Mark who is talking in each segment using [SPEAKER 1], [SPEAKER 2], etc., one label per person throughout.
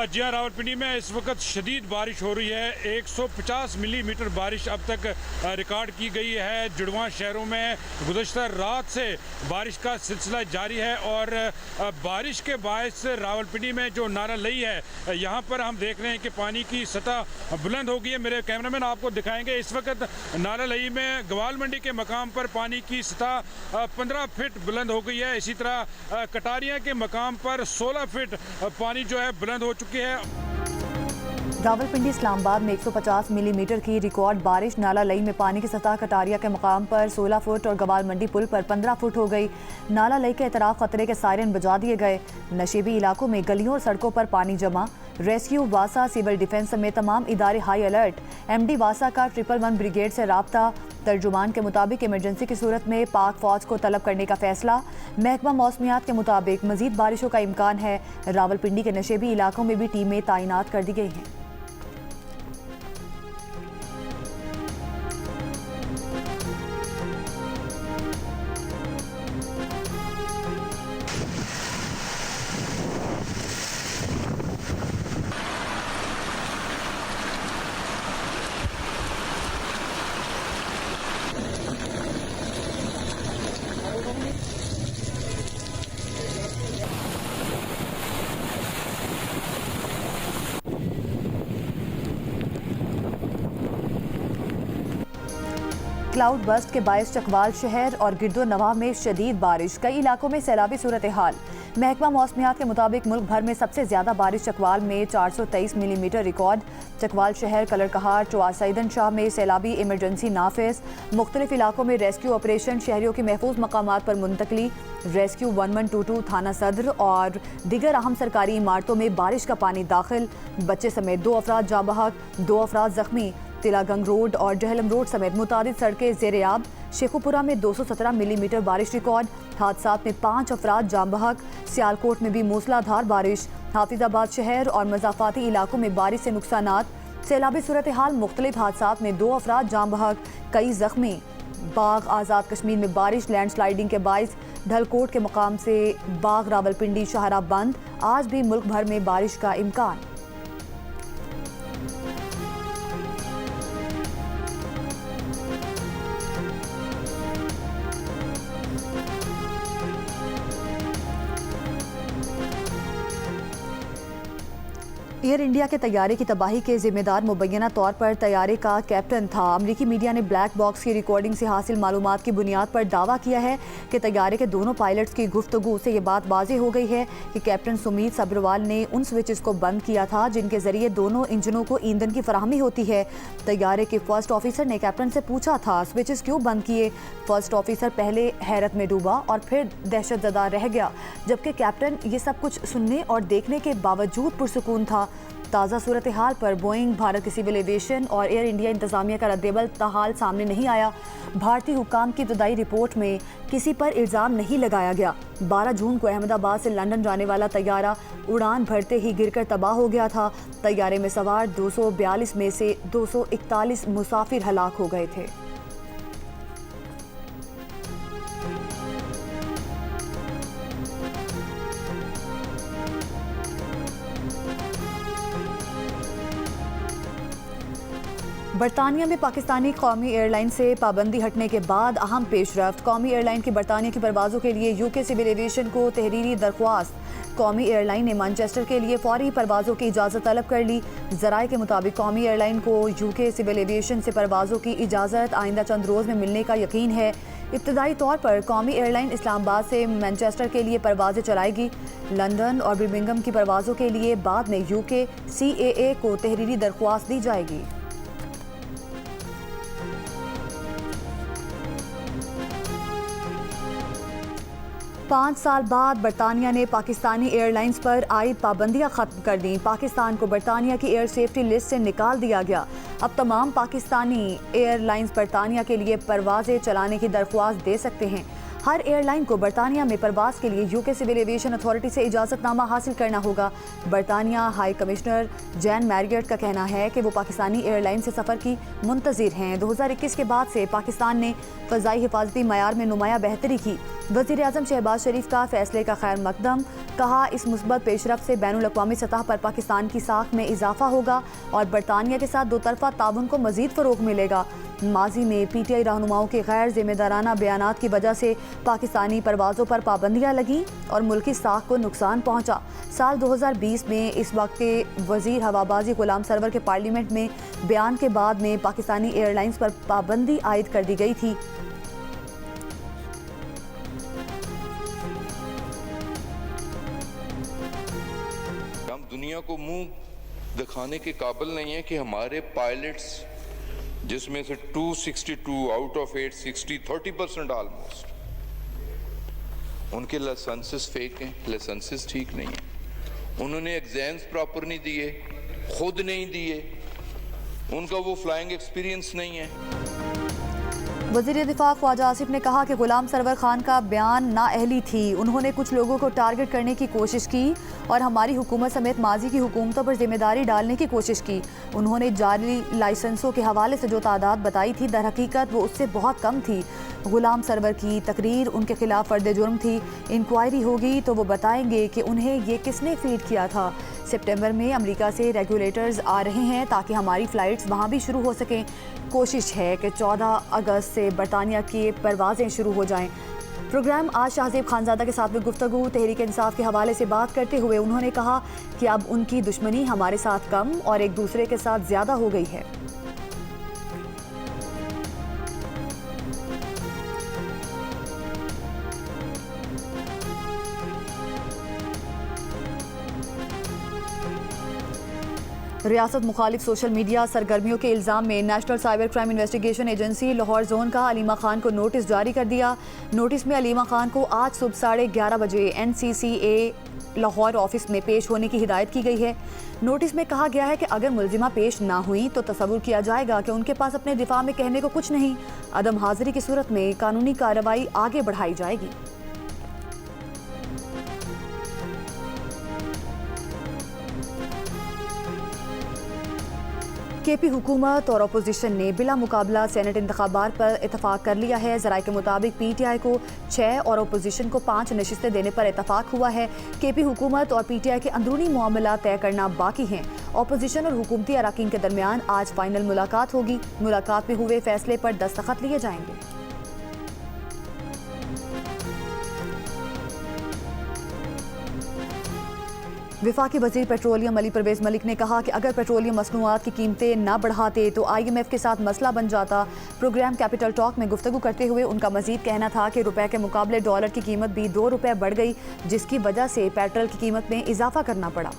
[SPEAKER 1] जी हाँ, रावलपिंडी में इस वक्त शदीद बारिश हो रही है। 150 मिलीमीटर बारिश अब तक रिकॉर्ड की गई है। जुड़वा शहरों में गुज़श्ता रात से बारिश का सिलसिला जारी है और बारिश के बायस रावलपिंडी में जो नाला लई है, यहाँ पर हम देख रहे हैं कि पानी की सतह बुलंद हो गई है। मेरे कैमरामैन आपको दिखाएंगे। इस वक्त नाला लई में गवाल मंडी के मकाम पर पानी की सतह 15 फीट बुलंद हो गई है। इसी तरह कटारिया के मकाम पर 16 फीट पानी जो है बुलंद हो चुकी है।
[SPEAKER 2] रावलपिंडी इस्लामाबाद में 150 मिलीमीटर की रिकॉर्ड बारिश। नाला लई में पानी की सतह कटारिया के मकाम पर 16 फुट और गवाल मंडी पुल पर 15 फुट हो गई। नाला लई के एतराफ खतरे के सायरन बजा दिए गए। नशेबी इलाकों में गलियों और सड़कों पर पानी जमा। रेस्क्यू, वासा, सिविल डिफेंस समेत तमाम इदारे हाई अलर्ट। MD वासा का 111 ब्रिगेड से राब्ता। तर्जुमान के मुताबिक इमरजेंसी की सूरत में पाक फौज को तलब करने का फैसला। महकमा मौसमियात के मुताबिक मजीद बारिशों का इम्कान है। रावलपिंडी के नशेबी इलाकों में भी टीमें तैनात कर दी गई हैं। क्लाउड बस्ट के बायस चकवाल शहर और गिरदो नवाह में शदीद बारिश। कई इलाकों में सैलाबी सूरत हाल। महकमा मौसमियात के मुताबिक मुल्क भर में सबसे ज्यादा बारिश चकवाल में 423 मिलीमीटर रिकॉर्ड। चकवाल शहर, कलरकहार, सईदन शाह में सैलाबी इमरजेंसी नाफिज। मुख्तलिफ इलाकों में रेस्क्यू ऑपरेशन, शहरियों की महफूज मकामात पर मुंतकली। रेस्क्यू 1122 थाना सदर और दिगर अहम सरकारी इमारतों में बारिश का पानी दाखिल। बच्चे समेत 2 अफराद जाँ बहक, 2 अफराद जख्मी। तिलागंग रोड और जहलम रोड समेत मुतादिद सड़कें ज़ेर-ए-आब। शेखुपुरा में 217 मिलीमीटर बारिश रिकॉर्ड। हादसात में 5 अफराद जाँ बहक। सियालकोट में भी मूसलाधार बारिश। हाफिजाबाद शहर और मज़ाफ़ाती इलाकों में बारिश से नुकसानात। सैलाबी सूरत हाल, मुख्तलिफ हादसात में 2 अफराद जाँ बहक, कई जख्मी। बाग आज़ाद कश्मीर में बारिश, लैंडस्लाइडिंग के बाइस ढलकोट के मकाम से बाग रावलपिंडी शाहरा बंद। आज भी मुल्क भर में बारिश का इम्कान। एयर इंडिया के तैयारे की तबाही के जिम्मेदार मुबैना तौर पर तैयारे का कैप्टन था। अमरीकी मीडिया ने ब्लैक बॉक्स की रिकॉर्डिंग से हासिल मालूमात की बुनियाद पर दावा किया है कि तैयारे के दोनों पायलट्स की गुफ्तगू से ये बात वाज़ेह हो गई है कि कैप्टन सुमीत सब्रवाल ने उन स्विचेस को बंद किया था जिनके जरिए दोनों इंजनों को ईंधन की फराहमी होती है। तैयारे के फर्स्ट ऑफिसर ने कैप्टन से पूछा था स्विचेस क्यों बंद किए। फर्स्ट ऑफिसर पहले हैरत में डूबा और फिर दहशतज़दा रह गया, जबकि कैप्टन ये सब कुछ सुनने और देखने के बावजूद पुरसुकून था। ताज़ा सूरत हाल पर बोइंग, भारत की सिविल एविएशन और एयर इंडिया इंतजामिया का रद्देबल ताहाल सामने नहीं आया। भारतीय हुकाम की इब्तदाई रिपोर्ट में किसी पर इल्ज़ाम नहीं लगाया गया। 12 जून को अहमदाबाद से लंदन जाने वाला तैयारा उड़ान भरते ही गिरकर तबाह हो गया था। तैयारे में सवार 242 में से 241 मुसाफिर हलाक हो गए थे। बरतानिया में पाकिस्तानी कौमी एयरलाइन से पाबंदी हटने के बाद अहम पेशरफ्त। कौमी एयरलाइन की बरतानिया की परवाज़ों के लिए UK सिविल एविएशन को तहरीरी दरख्वास्त। कौमी एयरलाइन ने मैनचेस्टर के लिए फौरी परवाज़ों की इजाज़त तलब कर ली। ज़राए के मुताबिक कौमी एयरलाइन को UK सिविल एविएशन से परवाज़ों की इजाज़त आइंदा चंद रोज़ में मिलने का यकीन है। इब्तदाई तौर पर कौमी एयरलाइन इस्लामाबाद से मैनचेस्टर के लिए परवाज़ें चलाएगी। लंदन और बर्मिंघम की परवाज़ों के लिए बाद में UK CAA को तहरीरी दरख्वास्त दी जाएगी। 5 साल बाद बरतानिया ने पाकिस्तानी एयरलाइंस पर आयद पाबंदियां खत्म कर दी। पाकिस्तान को बरतानिया की एयर सेफ्टी लिस्ट से निकाल दिया गया। अब तमाम पाकिस्तानी एयरलाइंस बरतानिया के लिए परवाज़ें चलाने की दरख्वास्त दे सकते हैं। हर एयरलाइन को बरतानिया में परवास के लिए यूके सिविल एविएशन अथॉरिटी से इजाज़तनामा हासिल करना होगा। बरतानिया हाई कमिश्नर जैन मैरियट का कहना है कि वो पाकिस्तानी एयरलाइन से सफ़र की मुंतज़िर हैं। 2021 के बाद से पाकिस्तान ने फ़ज़ाई हिफाजती मयार में नुमाया बेहतरी की। वज़ीर-ए-आज़म शहबाज शरीफ का फैसले का खैर मकदम, कहा इस मुस्बत पेशरफ्त से बैनुल-अक़वामी सतह पर पाकिस्तान की साख में इजाफा होगा और बरतानिया के साथ दो तरफ़ा ताउन को मज़ीद फ़रोग़ मिलेगा। माजी में PTI रहनुमाओं के गैर जिम्मेदाराना बयानात की वजह से पाकिस्तानी परवाज़ों पर पाबंदियाँ लगीं और मुल्की साख को नुकसान पहुँचा। साल 2020 में इस वक्त के वज़ीर हवाबाजी गुलाम सरवर के पार्लियामेंट में बयान के बाद में पाकिस्तानी एयरलाइंस पर पाबंदी आयद कर दी गई थी।
[SPEAKER 3] हम दुनिया को मुंह दिखाने के काबिल नहीं है कि हमारे पायलट्स, जिसमें से 262 आउट ऑफ 860, 30% ऑलमोस्ट, उनके लाइसेंसेस फेक हैं, लाइसेंसेस ठीक नहीं है, उन्होंने एग्जाम्स प्रॉपर नहीं दिए, खुद नहीं दिए, उनका वो फ्लाइंग एक्सपीरियंस नहीं है।
[SPEAKER 2] वज़ीर दिफा ख्वाजा आसिफ ने कहा कि गुलाम सरवर खान का बयान नाअहली थी। उन्होंने कुछ लोगों को टारगेट करने की कोशिश की और हमारी हुकूमत समेत माजी की हुकूमतों पर जिम्मेदारी डालने की कोशिश की। उन्होंने जाली लाइसेंसों के हवाले से जो तादाद बताई थी, दर हकीकत वो उससे बहुत कम थी। गुलाम सरवर की तकरीर उनके खिलाफ फर्द जुर्म थी। इंक्वायरी होगी तो वो बताएंगे कि उन्हें ये किसने फीड किया था। सितंबर में अमेरिका से रेगुलेटर्स आ रहे हैं ताकि हमारी फ़्लाइट्स वहाँ भी शुरू हो सकें। कोशिश है कि 14 अगस्त से बरतानिया की परवाज़ें शुरू हो जाएं। प्रोग्राम आज शाहज़ेब खानज़ादा के साथ में गुफ्तगू तहरीक इंसाफ के हवाले से बात करते हुए उन्होंने कहा कि अब उनकी दुश्मनी हमारे साथ कम और एक दूसरे के साथ ज़्यादा हो गई है। रियासत मुखालिफ सोशल मीडिया सरगर्मियों के इल्ज़ाम में national cyber crime investigation agency Lahore zone का अलीमा खान को नोटिस जारी कर दिया। नोटिस में अलीमा खान को आज सुबह 11:30 बजे NCCA लाहौर ऑफिस में पेश होने की हिदायत की गई है। नोटिस में कहा गया है कि अगर मुलजिमा पेश ना हुई तो तसव्वुर किया जाएगा कि उनके पास अपने दिफा में कहने को कुछ नहीं। अदम हाजिरी की सूरत में कानूनी कार्रवाई आगे बढ़ाई जाएगी। KP हुकूमत और अपोजिशन ने बिला मुकाबला सेनेट इंतखाबात पर इतफाक कर लिया है। ज़राए के मुताबिक PTI को 6 और अपोजिशन को 5 नशिस्तें देने पर इतफाक हुआ है। KP हुकूमत और PTI के अंदरूनी मामला तय करना बाकी हैं। अपोजिशन और हुकूमती अराकीन के दरमियान आज फाइनल मुलाकात होगी। मुलाकात में हुए फैसले पर दस्तखत लिए जाएंगे। वफाकी वज़ीर पेट्रोलियम अली परवेज़ मलिक ने कहा कि अगर पेट्रोलियम मसनूआत की कीमतें ना बढ़ाते तो IMF के साथ मसला बन जाता। प्रोग्राम कैपिटल टॉक में गुफ्तगू करते हुए उनका मजीद कहना था कि रुपए के मुकाबले डॉलर की कीमत भी 2 रुपए बढ़ गई, जिसकी वजह से पेट्रोल की कीमत में इजाफा करना पड़ा।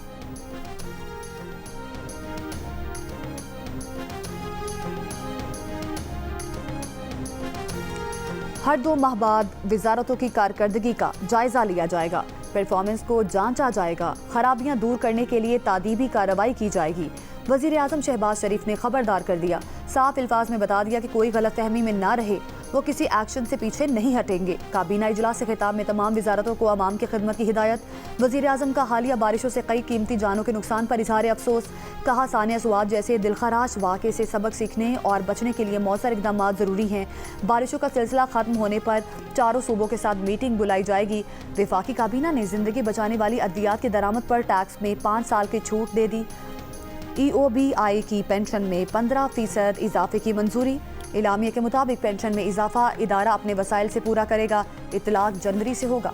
[SPEAKER 2] हर 2 माह बाद वजारतों की कारकर्दगी का जायजा लिया जाएगा, परफॉर्मेंस को जांचा जाएगा, खराबियां दूर करने के लिए तादीबी कार्रवाई की जाएगी। वज़ीर-ए-आज़म शहबाज शरीफ ने खबरदार कर दिया, साफ अल्फाज में बता दिया कि कोई गलतफहमी में ना रहे, वो किसी एक्शन से पीछे नहीं हटेंगे। काबीना इजलास से खिताब में तमाम वजारतों को अवाम की खिदमत की हिदायत। वज़ीर-ए-आज़म का हालिया बारिशों से कई कीमती जानों के नुकसान पर इजहार अफसोस। कहा सानिया सुआद जैसे दिलखराश वाक़े से सबक सीखने और बचने के लिए मौसर इक़दाम ज़रूरी हैं। बारिशों का सिलसिला ख़त्म होने पर चारों सूबों के साथ मीटिंग बुलाई जाएगी। वफाकी काबीना ने ज़िंदगी बचाने वाली अद्वियात की दरामद पर टैक्स में 5 साल की छूट दे दी। EOBI की पेंशन में 15% इजाफे की मंजूरी। इलामिया के मुताबिक पेंशन में इजाफा इदारा अपने वसाइल से पूरा करेगा। इतलाक जनवरी से होगा।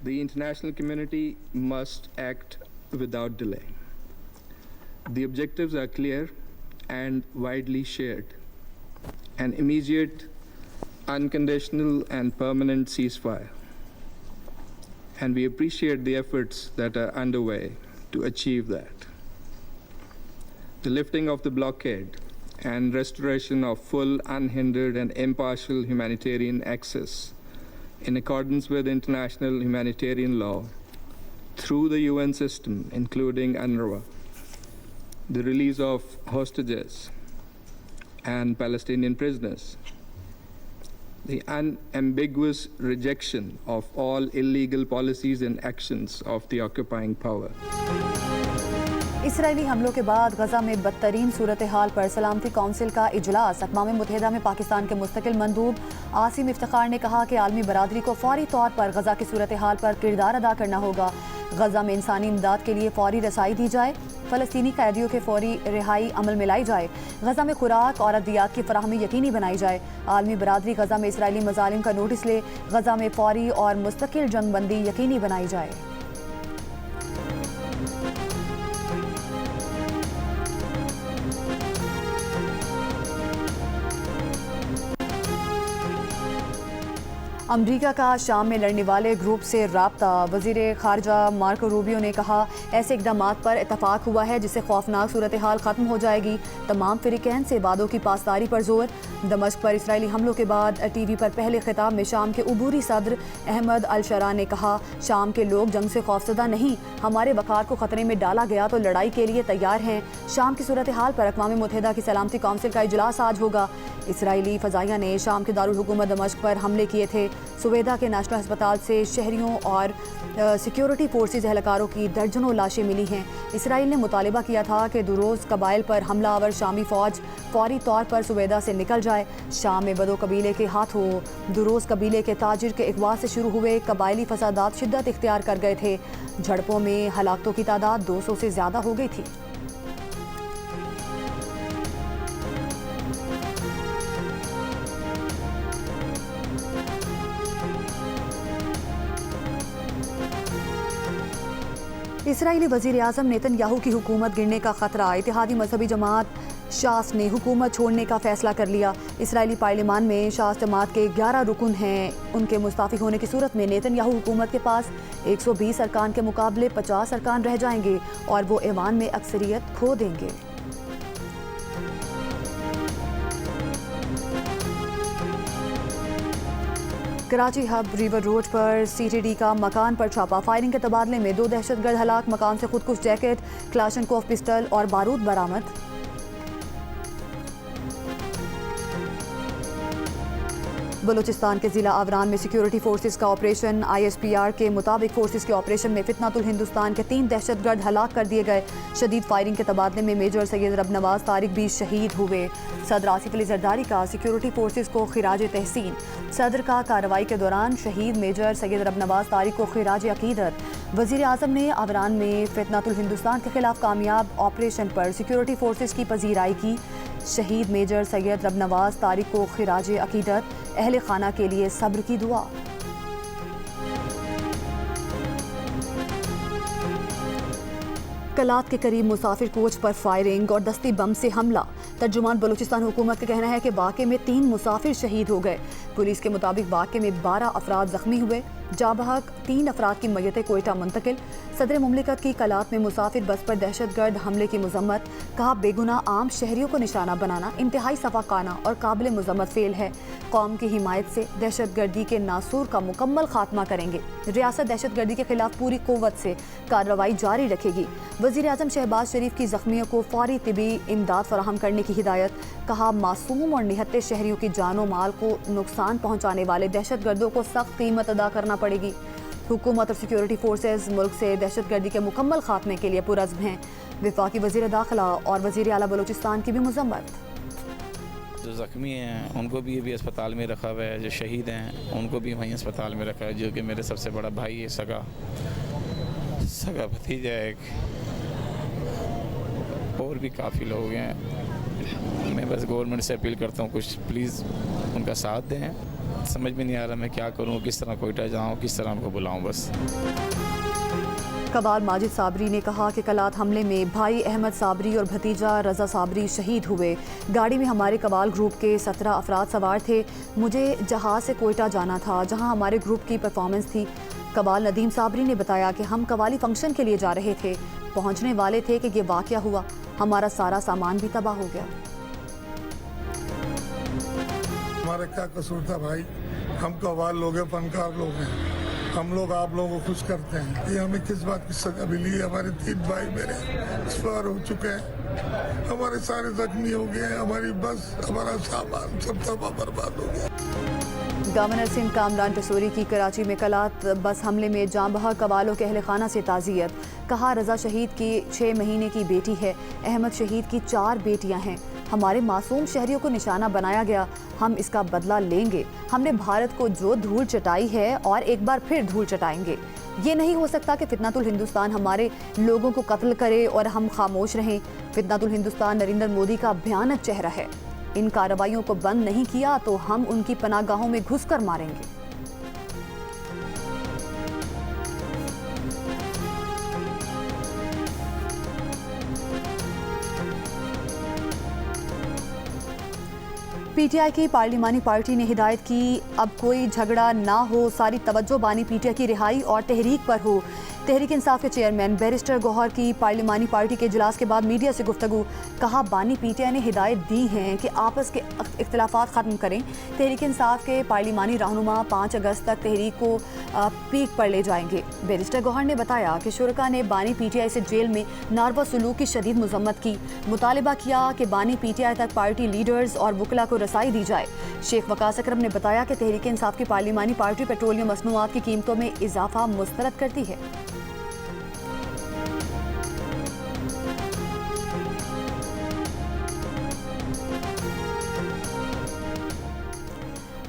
[SPEAKER 4] The international community must act without delay. The objectives are clear and widely shared. An immediate, unconditional and permanent ceasefire. And we appreciate the efforts that are underway to achieve that. The lifting of the blockade and restoration of full, unhindered and impartial humanitarian access in accordance with international humanitarian law through the UN system, including UNRWA, the release of hostages and Palestinian prisoners, the unambiguous rejection of all illegal policies and actions of the occupying power.
[SPEAKER 2] Israeli हमलों के बाद गजा में बदतरीन सूरत हाल पर सलामती council का इजलास। अक़वाम मुत्तहिदा में पाकिस्तान के मुस्तकिल मंदूब आसिम इफ्तिखार ने कहा कि आलमी बरादरी को फौरी तौर पर गजा की सूरत हाल पर किरदार अदा करना होगा। गजा में इंसानी इमदाद के लिए फौरी रसाई दी जाए, फ़लस्तीनी कैदियों के फौरी रिहाई अमल में लाई जाए, गजा में खुराक और अद्वियात की फराहमी यकीनी बनाई जाए। आलमी बरादरी गजा में इसराइली मज़ालिम का नोटिस ले, गजा में फौरी और मुस्तकिल जंगबंदी यकीनी बनाई जाए। अमरीका का शाम में लड़ने वाले ग्रुप से राब्ता। वज़ीर ख़ारजा मार्को रूबियो ने कहा, ऐसे इक़दामात पर इत्तफ़ाक़ हुआ है जिससे खौफनाक सूरत हाल ख़त्म हो जाएगी। तमाम फ़रीक़ैन से वादों की पासदारी पर जोर। दमिश्क पर इसराइली हमलों के बाद टीवी पर पहले खिताब में शाम के उबूरी सदर अहमद अल-शरा ने कहा, शाम के लोग जंग से खौफज़दा नहीं, हमारे वक़ार को ख़तरे में डाला गया तो लड़ाई के लिए तैयार हैं। शाम की सूरत हाल पर अक़वाम मुत्तहिदा की सलामती कौंसिल का इजलास आज होगा। इसराइली फ़ज़ाइया ने शाम के दारुल हुकूमत दमिश्क पर हमले किए थे। सुवेदा के नेशनल अस्पताल से शहरियों और सिक्योरिटी फोर्सेज एहलकारों की दर्जनों लाशें मिली हैं। इसराइल ने मुतालिबा किया था कि दुरोज़ कबाइल पर हमलावर शामी फ़ौज फौरी तौर पर सुवेदा से निकल जाए। शाम में बदो कबीले के हाथों दुरोज़ कबीले के ताजिर के अगवा से शुरू हुए कबायली फसादात शिद्दत इख्तियार कर गए थे। झड़पों में हलाकतों की तादाद 200 से ज़्यादा हो गई थी। इसराइली वज़ीर आज़म नेतन्याहू की हुकूमत गिरने का खतरा। इत्तेहादी मजहबी जमात शास ने हुकूमत छोड़ने का फैसला कर लिया। इसराइली पार्लियामान में शास जमात के 11 रुकन हैं। उनके मुस्ताफ़ी होने की सूरत में नेतन्याहू हुकूमत के पास 120 अरकान के मुकाबले 50 अरकान रह जाएंगे और वो ऐवान में अक्सरियत खो देंगे। कराची हब रिवर रोड पर सीटीडी का मकान पर छापा। फायरिंग के तबादले में 2 दहशतगर्द हलाक। मकान से खुदकुश जैकेट, क्लाशनकोफ पिस्टल और बारूद बरामद। बलूचिस्तान के ज़िला आवरान में सिक्योरिटी फोर्सेस का ऑपरेशन। ISPR के मुताबिक फोर्सेस के ऑपरेशन में फितनातुल हिंदुस्तान के 3 दहशतगर्द हलाक कर दिए गए। शदीद फायरिंग के तबादले में मेजर सैयद रबनवाज तारिक भी शहीद हुए। सदर आसिफ अली जरदारी का सिक्योरिटी फोर्सेस को खिराज तहसीन। सदर का कार्रवाई के दौरान शहीद मेजर सैयद रबनवाज तारिक को खिराज अकीदत। वज़ीर आज़म ने आवरान में फितनातुल हिंदुस्तान के खिलाफ कामयाब ऑपरेशन पर सिक्योरिटी फोर्सेस की पजीराई की। शहीद मेजर सैयद रबनवाज तारिक को खिराज अकीदत। अहले खाना के लिए सब्र की दुआ। कलात के करीब मुसाफिर कोच पर फायरिंग और दस्ती बम से हमला। तर्जुमान बलूचिस्तान हुकूमत का कहना है कि वाक़े में 3 मुसाफिर शहीद हो गए। पुलिस के मुताबिक वाक़े में 12 अफराद जख्मी हुए। जाबहक 3 अफराद की मय्यतें कोयटा मुंतकिल। सदर मुमलिकत की कलात में मुसाफिर बस पर दहशतगर्द हमले की मजम्मत। कहा, बेगुनाह आम शहरियों को निशाना बनाना इंतहाई सफाकाना और काबिल मजम्मत फेल है। कौम की हिमायत से दहशतगर्दी के नासूर का मुकम्मल खात्मा करेंगे। रियासत दहशतगर्दी के खिलाफ पूरी कुव्वत से कार्रवाई जारी रखेगी। वज़ीर आज़म शहबाज शरीफ की जख्मियों को फौरी तिबी इमदाद फराहम करने की हिदायत। कहा, मासूम और निहत्ते शहरियों की जानो माल को नुकसान पहुँचाने वाले दहशतगर्दों को सख्त कीमत अदा करना पड़ेगी। हुकूमत और सिक्योरिटी फोर्सेस मुल्क से दहशतगर्दी के मुकम्मल खात्मे के लिए पुरज़्म हैं। वफाकी वज़ीर दाखिला और वज़ीर आला बलूचिस्तान की भी मज़म्मत।
[SPEAKER 5] जो ज़ख्मी हैं उनको भी अभी अस्पताल में रखा हुआ है। जो शहीद हैं उनको भी वहीं अस्पताल में रखा है। जो कि मेरे सबसे बड़ा भाई है, सगा भतीजा है एक, और भी काफ़ी लोग हैं। मैं बस गवर्नमेंट से अपील करता हूँ, कुछ प्लीज़ उनका साथ दें। समझ में नहीं आ रहा मैं क्या करूँ, किस तरह कोयटा जाऊँ, किस तरह उनको बुलाऊँ। बस
[SPEAKER 2] कवाल माजिद साबरी ने कहा कि कलात हमले में भाई अहमद साबरी और भतीजा रज़ा साबरी शहीद हुए। गाड़ी में हमारे कवाल ग्रुप के 17 अफराद सवार थे। मुझे जहाज़ से कोयटा जाना था जहां हमारे ग्रुप की परफॉर्मेंस थी। कवाल नदीम साबरी ने बताया कि हम कवाली फंक्शन के लिए जा रहे थे, पहुंचने वाले थे कि ये वाक़या हुआ। हमारा सारा सामान भी तबाह हो गया।
[SPEAKER 6] हमारा क्या कसूर था भाई, हम कवाल लोग हैं, फनकार लोग हैं। हम लोग आप लोगों को खुश करते हैं। ये हमें किस बात की सजा मिली है? हमारे 3 भाई मेरे एक्सपायर हो चुके हैं, हमारे सारे जख्मी हो गए हैं, हमारी बस हमारा सामान सब तबाह बर्बाद हो गया।
[SPEAKER 2] गवर्नर सिंध कामरान टसूरी की कराची में कलात बस हमले में जाँ बहक कवालों के अहल खाना से ताज़ियत। कहा रजा शहीद की 6 महीने की बेटी है, अहमद शहीद की 4 बेटियां हैं। हमारे मासूम शहरियों को निशाना बनाया गया, हम इसका बदला लेंगे। हमने भारत को जो धूल चटाई है और एक बार फिर धूल चटाएंगे। ये नहीं हो सकता कि फितनातुल हिंदुस्तान हमारे लोगों को कत्ल करे और हम खामोश रहें। फितनातुल हिंदुस्तान नरेंद्र मोदी का भयानक चेहरा है। इन कार्रवाइयों को बंद नहीं किया तो हम उनकी पनाहगाहों में घुसकर मारेंगे। पीटीआई की पार्लिमानी पार्टी ने हिदायत की अब कोई झगड़ा ना हो, सारी तवज्जो बानी पीटीआई की रिहाई और तहरीक पर हो। तहरीक इंसाफ के चेयरमैन बैरिस्टर गौहर की पार्लिमानी पार्टी के इजलास के बाद मीडिया से गुफ्तगू। कहा बानी पीटीआई ने हिदायत दी है कि आपस के इख्तिलाफात ख़त्म करें। तहरीक इंसाफ के पार्लिमानी रहनुमा 5 अगस्त तक तहरीक को पीक पर ले जाएंगे। बैरिस्टर गौहर ने बताया कि शुरका ने बानी पीटीआई से जेल में नारवा सलूक की शदीद मजम्मत की। मुतालबा किया कि बानी पीटीआई तक पार्टी लीडर्स और वकला को रसाई दी जाए। शेख वकास अकरम ने बताया कि तहरीक इंसाफ की पार्लिमानी पार्टी पेट्रोलियम मसनूआत की कीमतों में इजाफा मुस्तरद करती है।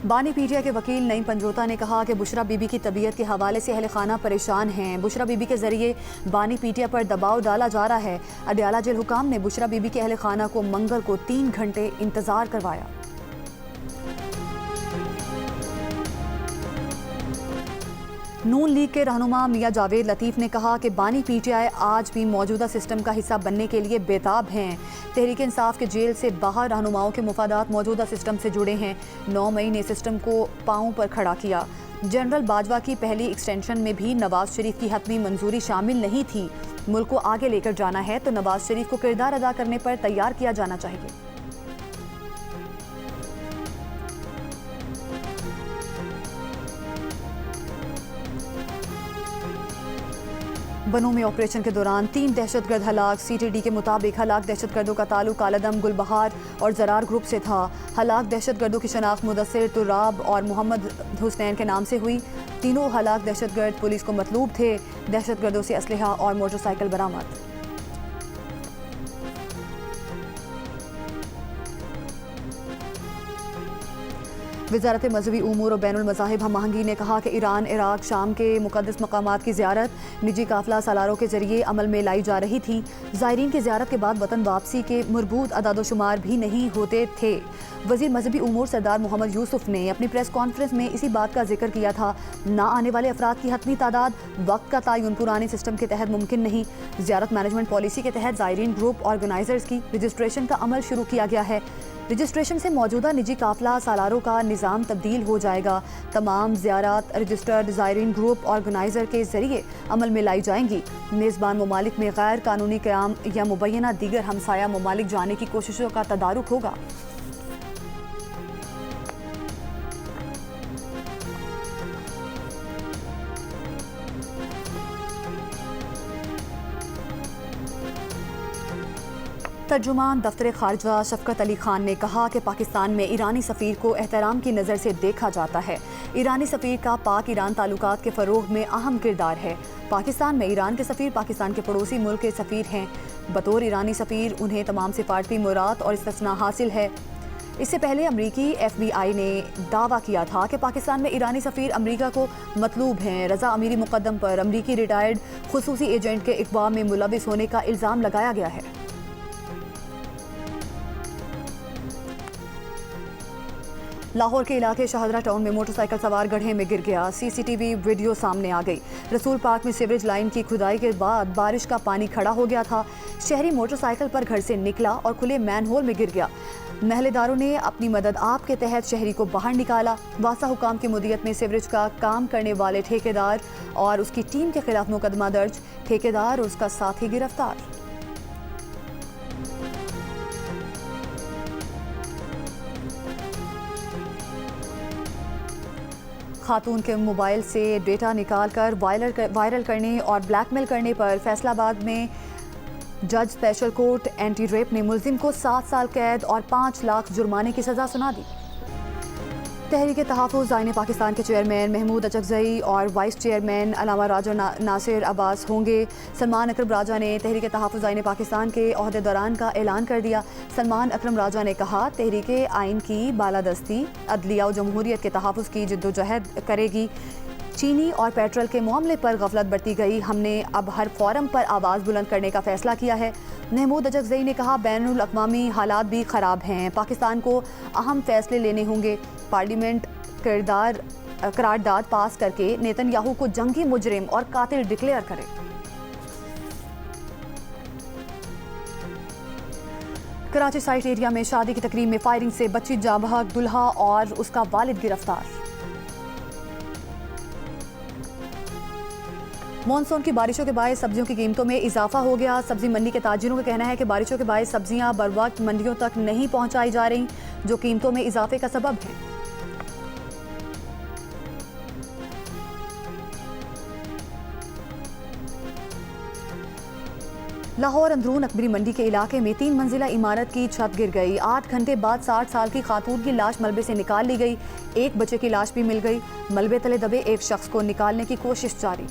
[SPEAKER 2] बानी पीटीआई के वकील नईम पंजोता ने कहा कि बुशरा बीबी की तबीयत के हवाले से अहल खाना परेशान हैं। बुशरा बीबी के जरिए बानी पीटीआई पर दबाव डाला जा रहा है। अडयाला जेल हुकाम ने बुशरा बीबी के अहल खाना को मंगल को 3 घंटे इंतजार करवाया। नून लीग के रहनुमा मियां जावेद लतीफ़ ने कहा कि बानी पीटीआई आज भी मौजूदा सिस्टम का हिस्सा बनने के लिए बेताब हैं। तहरीक इंसाफ के जेल से बाहर रहनुमाओं के मुफादात मौजूदा सिस्टम से जुड़े हैं। 9 मई ने सिस्टम को पांव पर खड़ा किया। जनरल बाजवा की पहली एक्सटेंशन में भी नवाज शरीफ की हतमी मंजूरी शामिल नहीं थी। मुल्क को आगे लेकर जाना है तो नवाज शरीफ को किरदार अदा करने पर तैयार किया जाना चाहिए। बनू में ऑपरेशन के दौरान 3 दहशतगर्द हलाक। सीटीडी के मुताबिक हलाक दहशतगर्दों का ताल्लुक कालादम, गुलबहार और जरार ग्रुप से था। हलाक दहशतगर्दों की शनाख्त मुदस्सिर, तुराब और मोहम्मद हुसैन के नाम से हुई। तीनों हलाक दहशतगर्द पुलिस को मतलूब थे। दहशतगर्दों से असलहा और मोटरसाइकिल बरामद। वज़ारत मज़हबी उमूर और बैनुल मज़ाहिब हम आहंगी ने कहा कि ईरान, इराक, शाम के मुक़द्दस मकामात की ज़ियारत निजी काफ़िला सालारों के ज़रिए अमल में लाई जा रही थी। ज़ायरीन की ज़ियारत के बाद वतन वापसी के मरबूत अदादोशुमार भी नहीं होते थे। वज़ीर मज़हबी उमूर सरदार मोहम्मद यूसुफ ने अपनी प्रेस कॉन्फ्रेंस में इसी बात का जिक्र किया था। ना आने वाले अफराद की हतमी तादाद, वक्त का तयन पुराने सिस्टम के तहत मुमकिन नहीं। ज़ियारत मैनेजमेंट पॉलिसी के तहत ज़ायरीन ग्रुप ऑर्गेनाइजर्स की रजिस्ट्रेशन का अमल शुरू किया गया है। रजिस्ट्रेशन से मौजूदा निजी काफ़िला सालारों का निज़ाम तब्दील हो जाएगा। तमाम ज़ियारत रजिस्टर्ड ज़ायरीन ग्रुप ऑर्गेनाइज़र के ज़रिए अमल में लाई जाएंगी। मेज़बान ममालिक में गैर कानूनी क़याम या मुबैना दीगर हमसाया ममालिक जाने की कोशिशों का तदारुक होगा। तर्जुमान दफ्तर खारजा शफकत अली खान ने कहा कि पाकिस्तान में ईरानी सफ़ीर को एहतराम की नज़र से देखा जाता है। ईरानी सफ़ीर का पाक ईरान ताल्लुकात के फ़रोग़ में अहम किरदार है। पाकिस्तान में ईरान के सफ़ीर पाकिस्तान के पड़ोसी मुल्क के सफ़ीर हैं। बतौर ईरानी सफ़ीर उन्हें तमाम सिफारती मुराद और इस्तिस्ना हासिल है। इससे पहले अमरीकी FBI ने दावा किया था कि पाकिस्तान में ईरानी सफ़ीर अमरीका को मतलूब हैं। रज़ा अमीरी मुक़द्दम पर अमरीकी रिटायर्ड खुसूसी एजेंट के अगवा में मुलविस होने का इल्ज़ाम लगाया गया है। लाहौर के इलाके शाहदरा टाउन में मोटरसाइकिल सवार गड्ढे में गिर गया। CCTV वीडियो सामने आ गई। रसूल पार्क में सीवरेज लाइन की खुदाई के बाद बारिश का पानी खड़ा हो गया था। शहरी मोटरसाइकिल पर घर से निकला और खुले मैनहोल में गिर गया। महल्लेदारों ने अपनी मदद आप के तहत शहरी को बाहर निकाला। वासा हुकाम की मुदियत में सीवरेज का काम करने वाले ठेकेदार और उसकी टीम के खिलाफ मुकदमा दर्ज। ठेकेदार और उसका साथी गिरफ्तार। खातून के मोबाइल से डेटा निकालकर वायरल करने और ब्लैकमेल करने पर फैसलाबाद में जज स्पेशल कोर्ट एंटी रेप ने मुलजिम को 7 साल कैद और 5 लाख जुर्माने की सजा सुना दी। तहरीक तहफ़्फ़ुज़ आईन पाकिस्तान के चेयरमैन महमूद अचकज़ई और वाइस चेयरमैन अलामा राजा नासिर अब्बास होंगे। सलमान अकरम राजा ने तहरीक तहफ़्फ़ुज़ आईन पाकिस्तान के ओहदेदारान का ऐलान कर दिया। सलमान अकरम राजा ने कहा, तहरीक आइन की बालादस्ती अदलिया और जमहूरियत के तहफ़्फ़ुज़ की जद्दोजहद करेगी। चीनी और पेट्रोल के मामले पर गफलत बरती गई, हमने अब हर फोरम पर आवाज़ बुलंद करने का फैसला किया है। महमूद अचकज़ई ने कहा, बैनुल अक़वामी हालात भी ख़राब हैं, पाकिस्तान को अहम फैसले लेने होंगे। पार्लियामेंट करारदाद पास करके नेतन्याहू को जंगी मुजरिम और कातिल डिक्लेयर करे। कराची साइट एरिया में शादी की तकरीब में फायरिंग से बच्ची जाँ बहक, दुल्हा और उसका वालिद गिरफ्तार। मॉनसून की बारिशों के बायस सब्जियों की कीमतों में इजाफा हो गया। सब्जी मंडी के ताजिरों का कहना है कि बारिशों के बायस सब्जियां बर वक्त मंडियों तक नहीं पहुंचाई जा रही, जो कीमतों में इजाफे का सबब है। लाहौर अंदरून अकबरी मंडी के इलाके में 3 मंजिला इमारत की छत गिर गई। 8 घंटे बाद 60 साल की खातून की लाश मलबे से निकाल ली गई। एक बच्चे की लाश भी मिल गई। मलबे तले दबे एक शख्स को निकालने की कोशिश जारी।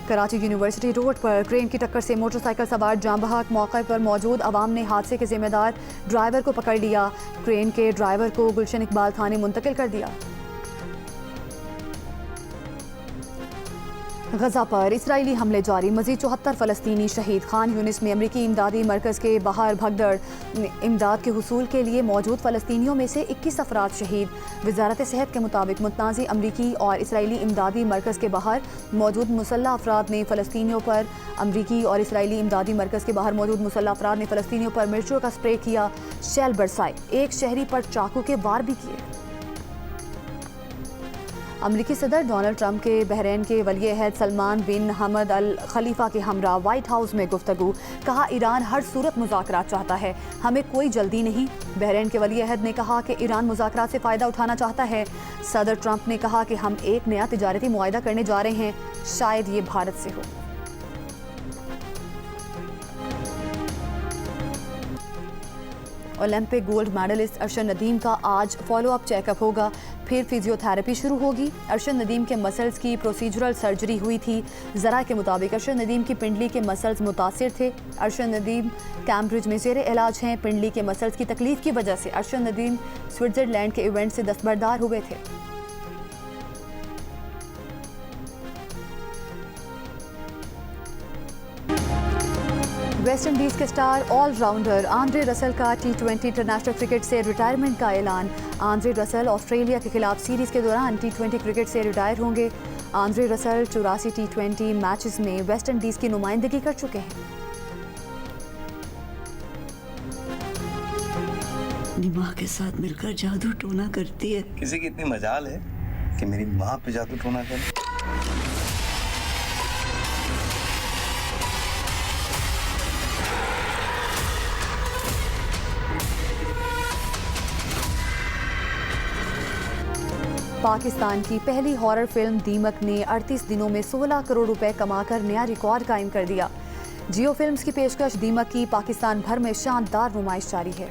[SPEAKER 2] कराची यूनिवर्सिटी रोड पर क्रेन की टक्कर से मोटरसाइकिल सवार जाँ बहक, मौके पर मौजूद अवाम ने हादसे के जिम्मेदार ड्राइवर को पकड़ लिया। क्रेन के ड्राइवर को गुलशन इकबाल थाने मुंतकिल कर दिया। गजा पर इसराइली हमले जारी, मजीद 74 फलस्तीनी शहीद। खान यूनिस में अमरीकी इमदादी मरकज़ के बाहर भगदड़, इमदाद के हुसूल के लिए मौजूद फलस्तीनियों में से 21 अफराद शहीद। वजारत सेहत के मुताबिक मुतनाज़ी अमरीकी और इसराइली इमदादी मरकज़ के बाहर मौजूद मुसल्लह अफराद ने फलस्तीनियों पर अमरीकी और इसराइली इमदादी मरकज़ के बाहर मौजूद मुसल्लह अफराद ने फलस्तीनियों पर मिर्चों का स्प्रे किया, शैल बरसाए, एक शहरी पर चाकू के वार भी किए। अमरीकी सदर डोनाल्ड ट्रंप के बहरीन के वली-ए-अहद सलमान बिन हमद अल खलीफा के हमरा व्हाइट हाउस में गुफ्तगू, कहा ईरान हर सूरत मुज़ाकरात चाहता है, हमें कोई जल्दी नहीं। बहरीन के वली-ए-अहद ने कहा कि ईरान मुज़ाकरात से फ़ायदा उठाना चाहता है। सदर ट्रंप ने कहा कि हम एक नया तिजारती मुआहदा करने जा रहे हैं, शायद ये भारत से हो। Olympic gold medallist Arshad Nadeem का आज फॉलोअप चेकअप होगा, फिर फिजियोथेरेपी शुरू होगी। अरशद नदीम के मसल्स की प्रोसीजरल सर्जरी हुई थी। ज़रा के मुताबिक अरशद नदीम की पिंडली के मसल्स मुतासिर थे। अरशद नदीम कैम्ब्रिज में ज़ेरे इलाज हैं। पिंडली के मसल्स की तकलीफ की वजह से अरशद नदीम स्विट्ज़रलैंड के इवेंट से दस्तबरदार हुए थे। वेस्ट इंडीज के स्टार ऑलराउंडर आंद्रे रसल का T20 इंटरनेशनल क्रिकेट से रिटायरमेंट का ऐलान। आंद्रे रसल ऑस्ट्रेलिया के खिलाफ सीरीज के दौरान T20 क्रिकेट से रिटायर होंगे। आंद्रे रसल 84 T20 मैचेस में वेस्ट इंडीज की नुमाइंदगी कर चुके हैं।
[SPEAKER 7] माँ के साथ मिलकर जादू टोना करती है।
[SPEAKER 8] किसी की इतनी मजाल है कि मेरी माँ पे जादू टोना करे।
[SPEAKER 2] पाकिस्तान की पहली हॉरर फिल्म दीमक ने 38 दिनों में 16 करोड़ रुपए कमाकर नया रिकॉर्ड कायम कर दिया। जियो फिल्म्स की पेशकश दीमक की पाकिस्तान भर में शानदार नुमाइश जारी है।